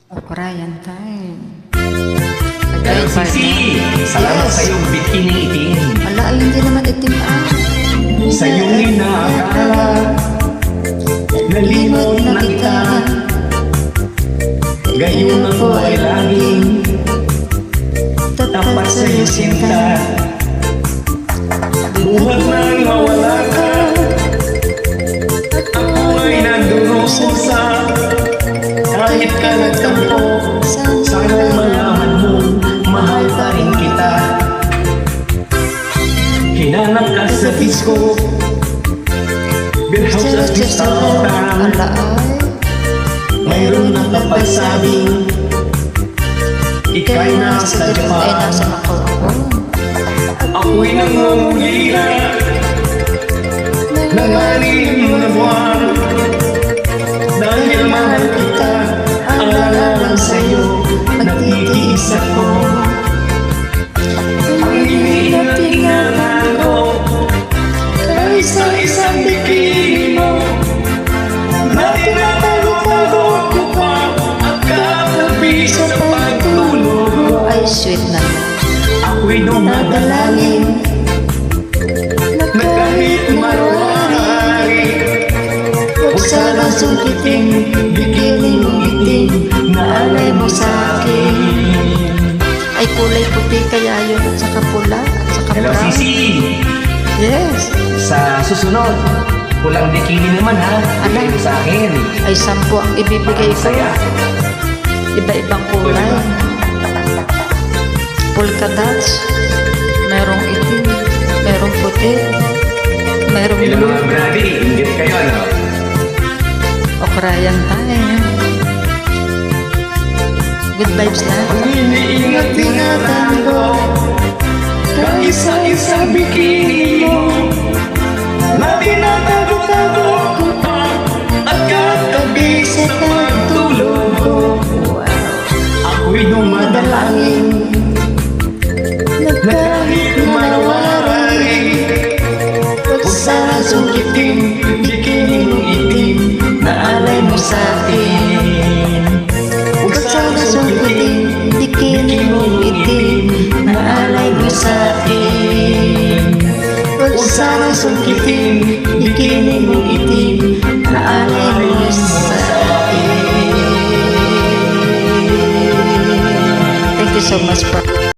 Korean time. Sisi, salamat sa iyong bikini itim. Wala, ay hindi naman itim Sa iyong inaakala, nalimot na kita. Gayon ako ay laging tapat sa iyo sinta. Buhat nang mawala ka, ako ay nandurusa. Kahit ka nagtampo, sana malaman mo, mahal pa rin kita. Hinanap ka sa disco, Beerhouse at Instagram. Mayroon na pagsabing ika'y nasa Japan. Ako'y nangungulila ng anim na buwan. Dahil mahal kita, alala lang sa'yo, nagtitiis ako. Ang iniingat-ingatan ko, kaisa-isang bikini mo, na tinatago-tago ko pa, at katabi sa pagtulog mo. Ay, sweet na. Ako'y dumadalangin na kahit marwari, huwag sanang sungkitin bikini mong itim na alay mo sa'kin. Ay, kulay puti kaya yun at saka pula at saka Hello, brown. Sisi! Yes. Sa susunod, pulang bikini naman ha. Bigay mo sa akin. Ay, 10 ang ibibigay ko. Saya. Iba-ibang kulay. Polka dots. Merong itim. Merong puti. Merong Ilang blue. mga brady, inggit kayo ano? O Korean time. Good vibes na. Iniingat-ingatan ko, kaisa-isang bikini mo, na tinatago-tago ko pa, at katabi sa pagtulog ko. Ako'y dumadalangin na kahit marawari, huwag sana sungkitin bikini mong itim na alay mo sa'kin. Huwag sana sungkitin bikini mong itim na alay mo sa'kin. Huwag sana sungkitin bikini mong itim na alay mo sa'kin. Thank you so much,